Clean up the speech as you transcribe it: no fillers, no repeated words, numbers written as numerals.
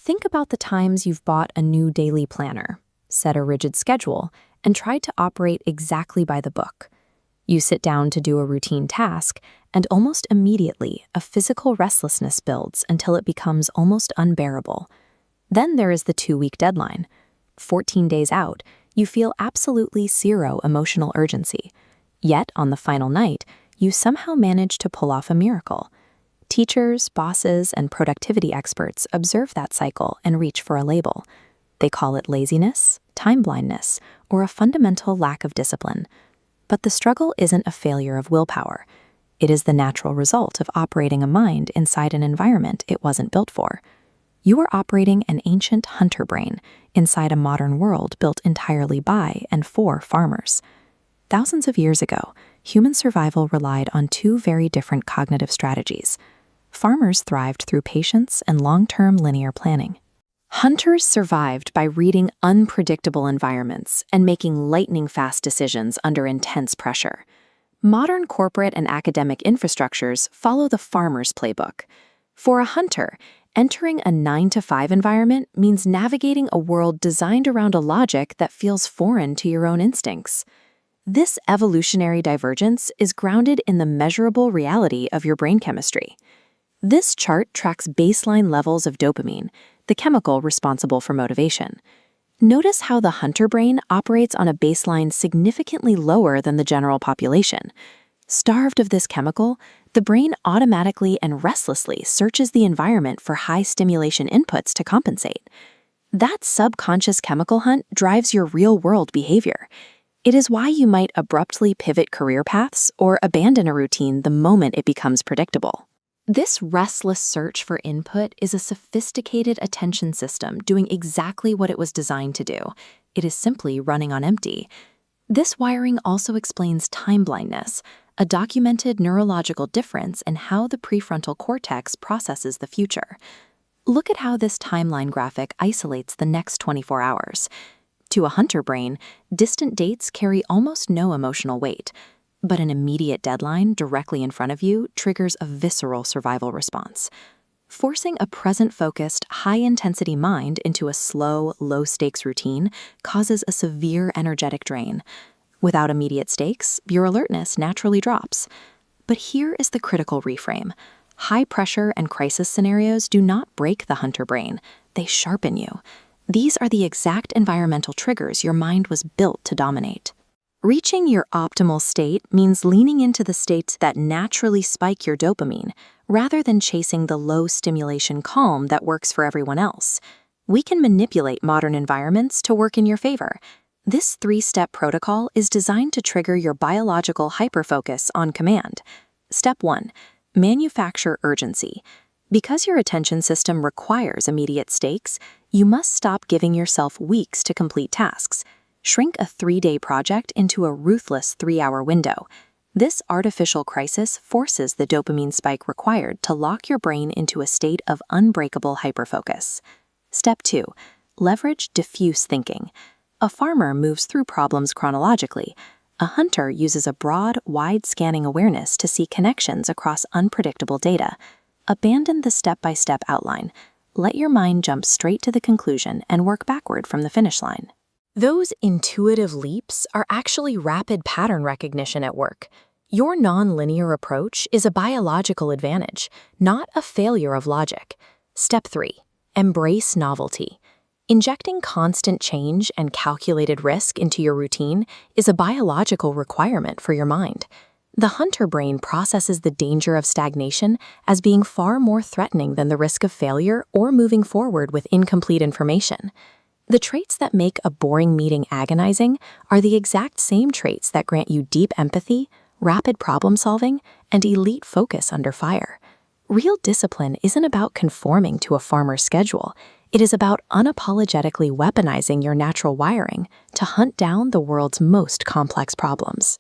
Think about the times you've bought a new daily planner, set a rigid schedule, and tried to operate exactly by the book. You sit down to do a routine task, and almost immediately, a physical restlessness builds until it becomes almost unbearable. Then there is the 2-week deadline. 14 days out, you feel absolutely zero emotional urgency. Yet, on the final night, you somehow manage to pull off a miracle. Teachers, bosses, and productivity experts observe that cycle and reach for a label. They call it laziness, time blindness, or a fundamental lack of discipline. But the struggle isn't a failure of willpower. It is the natural result of operating a mind inside an environment it wasn't built for. You are operating an ancient hunter brain inside a modern world built entirely by and for farmers. Thousands of years ago, human survival relied on two very different cognitive strategies. Farmers thrived through patience and long-term linear planning. Hunters survived by reading unpredictable environments and making lightning-fast decisions under intense pressure. Modern corporate and academic infrastructures follow the farmer's playbook. For a hunter, entering a 9-to-5 environment means navigating a world designed around a logic that feels foreign to your own instincts. This evolutionary divergence is grounded in the measurable reality of your brain chemistry. This chart tracks baseline levels of dopamine, the chemical responsible for motivation. Notice how the hunter brain operates on a baseline significantly lower than the general population. Starved of this chemical, the brain automatically and restlessly searches the environment for high-stimulation inputs to compensate. That subconscious chemical hunt drives your real-world behavior. It is why you might abruptly pivot career paths or abandon a routine the moment it becomes predictable. This restless search for input is a sophisticated attention system doing exactly what it was designed to do. It is simply running on empty. This wiring also explains time blindness, a documented neurological difference in how the prefrontal cortex processes the future. Look at how this timeline graphic isolates the next 24 hours. To a hunter brain, distant dates carry almost no emotional weight. But an immediate deadline directly in front of you triggers a visceral survival response. Forcing a present-focused, high-intensity mind into a slow, low-stakes routine causes a severe energetic drain. Without immediate stakes, your alertness naturally drops. But here is the critical reframe. High-pressure and crisis scenarios do not break the hunter brain. They sharpen you. These are the exact environmental triggers your mind was built to dominate. Reaching your optimal state means leaning into the states that naturally spike your dopamine, rather than chasing the low-stimulation calm that works for everyone else. We can manipulate modern environments to work in your favor. This 3-step protocol is designed to trigger your biological hyperfocus on command. Step 1. Manufacture urgency. Because your attention system requires immediate stakes, you must stop giving yourself weeks to complete tasks. Shrink a 3-day project into a ruthless 3-hour window. This artificial crisis forces the dopamine spike required to lock your brain into a state of unbreakable hyperfocus. Step 2. Leverage diffuse thinking. A farmer moves through problems chronologically. A hunter uses a broad, wide-scanning awareness to see connections across unpredictable data. Abandon the step-by-step outline. Let your mind jump straight to the conclusion and work backward from the finish line. Those intuitive leaps are actually rapid pattern recognition at work. Your non-linear approach is a biological advantage, not a failure of logic. Step 3. Embrace novelty. Injecting constant change and calculated risk into your routine is a biological requirement for your mind. The hunter brain processes the danger of stagnation as being far more threatening than the risk of failure or moving forward with incomplete information. The traits that make a boring meeting agonizing are the exact same traits that grant you deep empathy, rapid problem-solving, and elite focus under fire. Real discipline isn't about conforming to a farmer's schedule. It is about unapologetically weaponizing your natural wiring to hunt down the world's most complex problems.